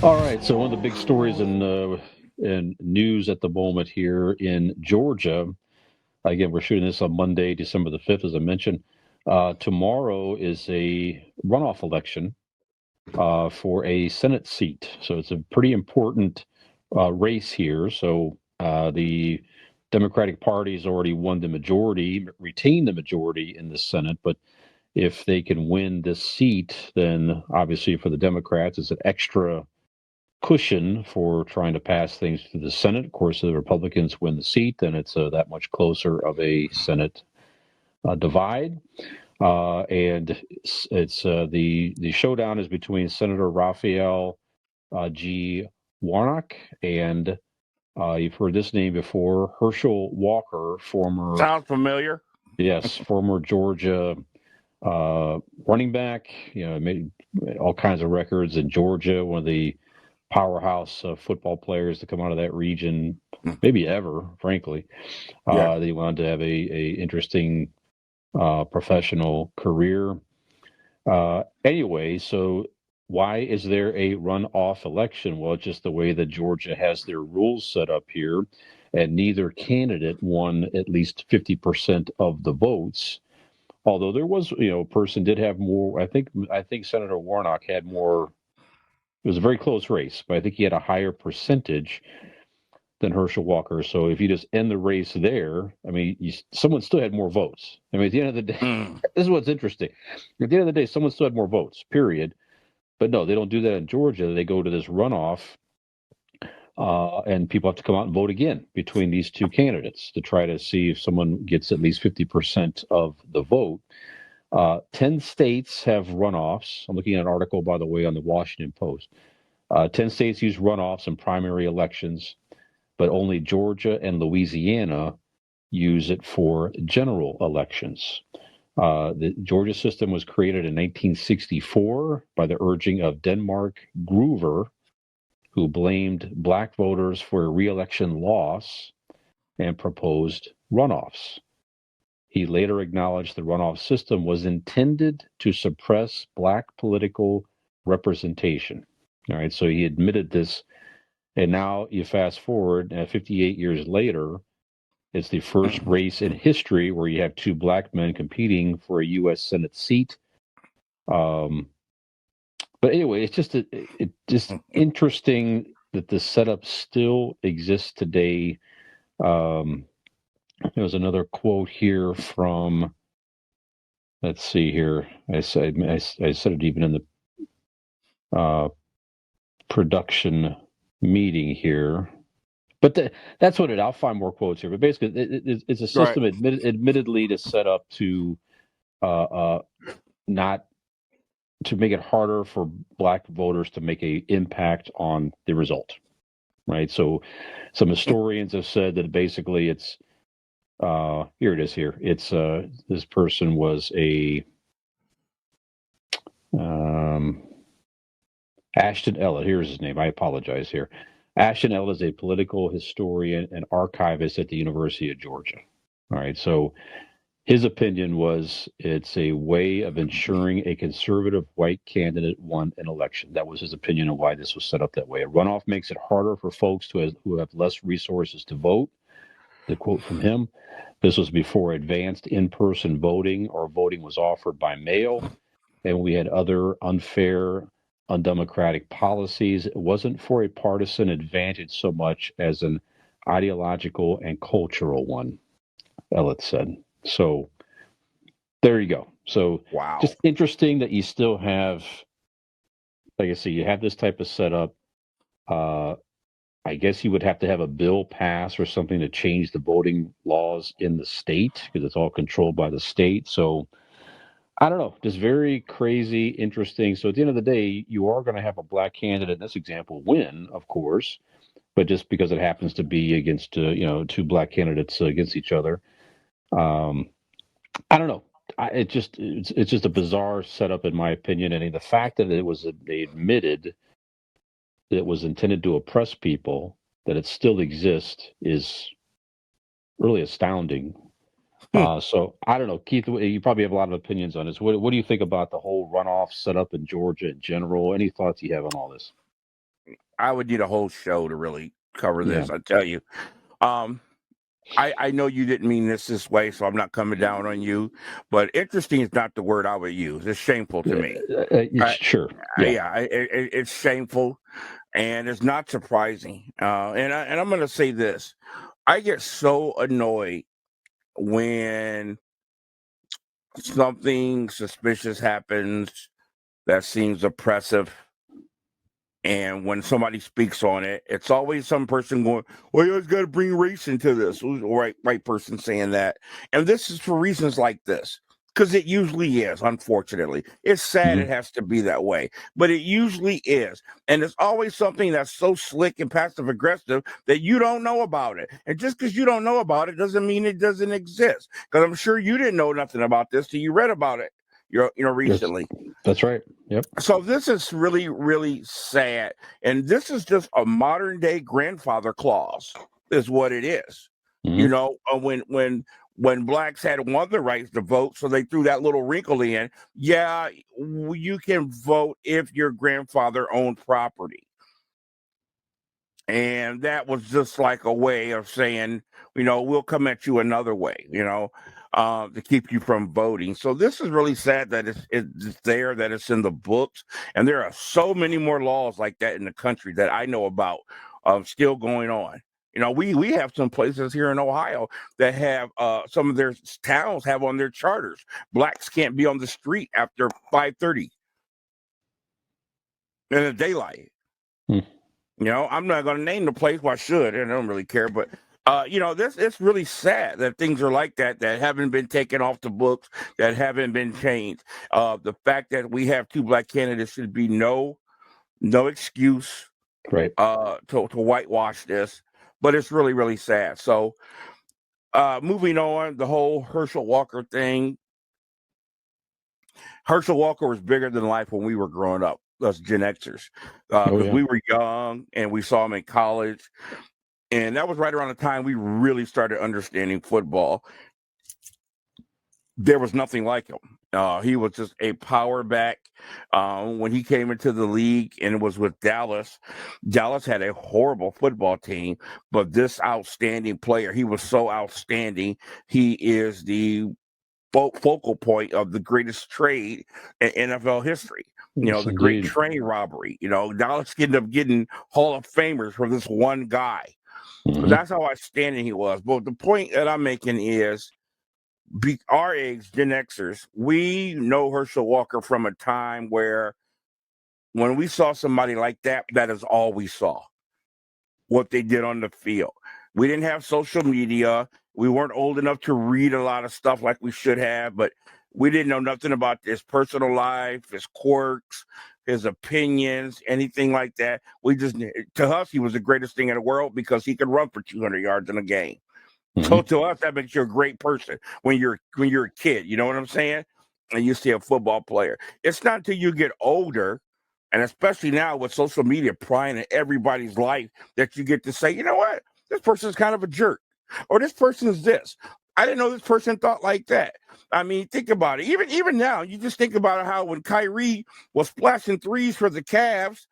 All right. So one of the big stories in news at the moment here in Georgia. Again, we're shooting this on Monday, December the 5th, as I mentioned. Tomorrow is a runoff election for a Senate seat. So it's a pretty important race here. So the Democratic Party has already won the majority, retained the majority in the Senate, but if they can win this seat, then obviously for the Democrats, it's an extra cushion for trying to pass things through the Senate. Of course, if the Republicans win the seat, then it's that much closer of a Senate divide. And it's the showdown is between Senator Raphael G. Warnock and you've heard this name before, Herschel Walker, former Sound familiar? former Georgia running back. You know, made all kinds of records in Georgia. One of the powerhouse football players to come out of that region, maybe ever, frankly. Yeah. They wanted to have a interesting professional career. Anyway, so why is there a runoff election? Well, it's just the way that Georgia has their rules set up here, and neither candidate won at least 50% of the votes. Although there was, a person did have more. I think Senator Warnock had more. It was a very close race, but I think he had a higher percentage than Herschel Walker. So if you just end the race there, I mean, someone still had more votes. I mean, at the end of the day, this is what's interesting. At the end of the day, someone still had more votes, period. But no, they don't do that in Georgia. They go to this runoff, and people have to come out and vote again between these two candidates to try to see if someone gets at least 50% of the vote. 10 states have runoffs. I'm looking at an article, by the way, on the Washington Post. 10 states use runoffs in primary elections, but only Georgia and Louisiana use it for general elections. The Georgia system was created in 1964 by the urging of Denmark Groover, who blamed black voters for a re-election loss and proposed runoffs. He later acknowledged the runoff system was intended to suppress black political representation. All right, so he admitted this, and now you fast forward 58 years later, it's the first race in history where you have two black men competing for a U.S. Senate seat. But anyway, it's just interesting that the setup still exists today. There was another quote here from, let's see here. I said it even in the production meeting here. But that's what I'll find more quotes here. But basically, it's a system admittedly to set up to not to make it harder for black voters to make a impact on the result, right? So some historians have said that basically it's here it is here. It's this person was a Ashton Ella. Here's his name. I apologize here. Ashton Ella is a political historian and archivist at the University of Georgia. All right, so his opinion was it's a way of ensuring a conservative white candidate won an election. That was his opinion on why this was set up that way. A runoff makes it harder for folks who have less resources to vote. The quote from him, this was before advanced in-person voting or voting was offered by mail, and we had other unfair, undemocratic policies. It wasn't for a partisan advantage so much as an ideological and cultural one, Ellett said. So there you go. So Wow. just interesting that you still have, like I say, you have this type of setup. I guess you would have to have a bill pass or something to change the voting laws in the state because it's all controlled by the state. So I don't know, just very crazy, interesting. So at the end of the day, you are going to have a black candidate in this example win, of course, but just because it happens to be against two black candidates against each other. I don't know. It's just a bizarre setup in my opinion, and the fact that they admitted that it was intended to oppress people, that it still exists, is really astounding. So I don't know, Keith. You probably have a lot of opinions on this. What do you think about the whole runoff setup in Georgia in general? Any thoughts you have on all this? I would need a whole show to really cover Yeah. this. I tell you. Um, I know you didn't mean this way, so I'm not coming down on you. But interesting is not the word I would use. It's shameful to me. Sure. Yeah. Yeah, it's shameful, and it's not surprising. And I'm going to say this: I get so annoyed when something suspicious happens that seems oppressive. And when somebody speaks on it, it's always some person going, "Well, you always got to bring race into this." Who's the right person saying that? And this is for reasons like this, because it usually is. Unfortunately, it's sad Mhm. it has to be that way, but it usually is. And it's always something that's so slick and passive aggressive that you don't know about it. And just because you don't know about it doesn't mean it doesn't exist. Because I'm sure you didn't know nothing about this till you read about it, recently. That's right. Yep. So this is really, really sad. And this is just a modern day grandfather clause, is what it is. Mhm. When blacks had won the rights to vote, so they threw that little wrinkle in. Yeah, you can vote if your grandfather owned property. And that was just like a way of saying, we'll come at you another way, to keep you from voting. So this is really sad that it's there, that it's in the books. And there are so many more laws like that in the country that I know about still going on. We have some places here in Ohio that have some of their towns have on their charters, blacks can't be on the street after 5:30 in the daylight. Hmm. I'm not going to name the place. Well, I should. I don't really care. But, this it's really sad that things are like that haven't been taken off the books, that haven't been changed. The fact that we have 2 black candidates should be no excuse Right. to whitewash this. But it's really, really sad. So moving on, the whole Herschel Walker thing. Herschel Walker was bigger than life when we were growing up, us Gen Xers, Oh because yeah. we were young and we saw him in college. And that was right around the time we really started understanding football. There was nothing like him. He was just a power back. When he came into the league and it was with Dallas, Dallas had a horrible football team, but this outstanding player, he was so outstanding. He is the focal point of the greatest trade in NFL history. Yes, The great indeed. train robbery. Dallas ended up getting Hall of Famers for this one guy. Mhm. That's how outstanding he was. But the point that I'm making is, our age, Gen Xers, we know Herschel Walker from a time where when we saw somebody like that, that is all we saw, what they did on the field. We didn't have social media. We weren't old enough to read a lot of stuff like we should have, but we didn't know nothing about his personal life, his quirks, his opinions, anything like that. To us, he was the greatest thing in the world because he could run for 200 yards in a game. So Mhm. to us, that makes you a great person when you're a kid. You know what I'm saying? And you see a football player. It's not until you get older, and especially now with social media prying in everybody's life, that you get to say, you know what, this person's kind of a jerk, or this person is this. I didn't know this person thought like that. I mean, think about it. Even now, you just think about how when Kyrie was splashing threes for the Cavs,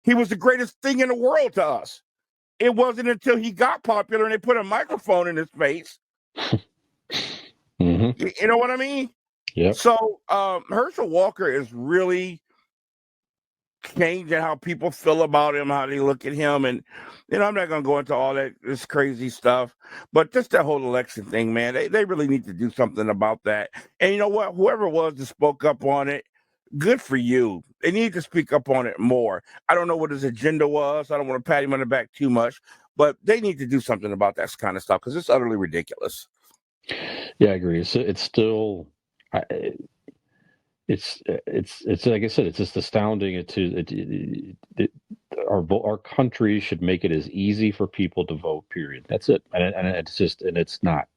he was the greatest thing in the world to us. It wasn't until he got popular and they put a microphone in his face. Mhm. You know what I mean? Yep. So Herschel Walker is really changing how people feel about him, how they look at him. And, I'm not going to go into all this crazy stuff, but just that whole election thing, man, they really need to do something about that. And you know what? Whoever it was that spoke up on it, good for you. They need to speak up on it more. I don't know what his agenda was. I don't want to pat him on the back too much, but they need to do something about that kind of stuff because it's utterly ridiculous. Yeah, I agree. It's still, I, it's like I said, it's just astounding. Our country should make it as easy for people to vote. Period. That's it. And it's just, and it's not.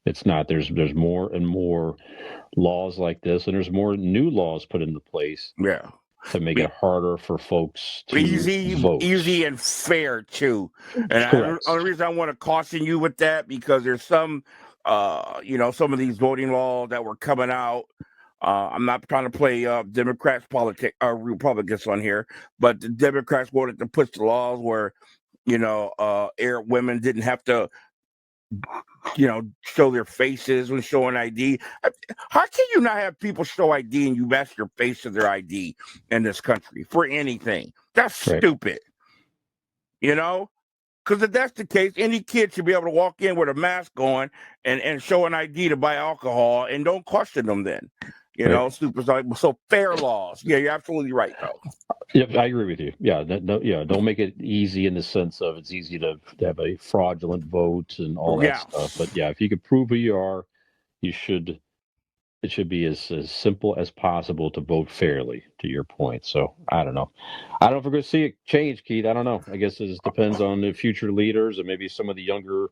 It's not. There's more and more laws like this, and there's more new laws put into place Yeah. to make it harder for folks to vote. Easy and fair too. And the Correct. only reason I want to caution you with that because there's some, some of these voting laws that were coming out. I'm not trying to play Democrats, Republicans on here, but the Democrats wanted to push the laws where, Arab women didn't have to, show their faces when showing ID. How can you not have people show ID and you match your face to their ID in this country for anything? That's stupid. Because if that's the case, any kid should be able to walk in with a mask on and show an ID to buy alcohol and don't question them then. Stupid. So fair laws. Yeah, you're absolutely right, though. Yep, I agree with you. Yeah, don't make it easy in the sense of it's easy to have a fraudulent vote and all that stuff. But yeah, if you can prove who you are, you should. It should be as simple as possible to vote fairly. To your point, so I don't know. I don't know if we're going to see it change, Keith. I don't know. I guess it just depends on the future leaders and maybe some of the younger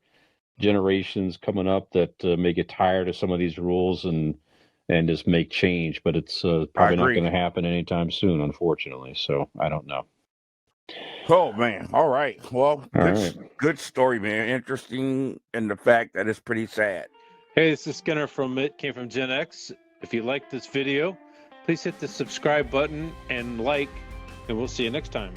generations coming up that may get tired of some of these rules and just make change. But it's probably not going to happen anytime soon, unfortunately. So I don't know. Oh man! All right. Well, good story, man. Interesting in the fact that it's pretty sad. Hey, this is Skinner from ItCameFromGenX. If you like this video, please hit the subscribe button and like, and we'll see you next time.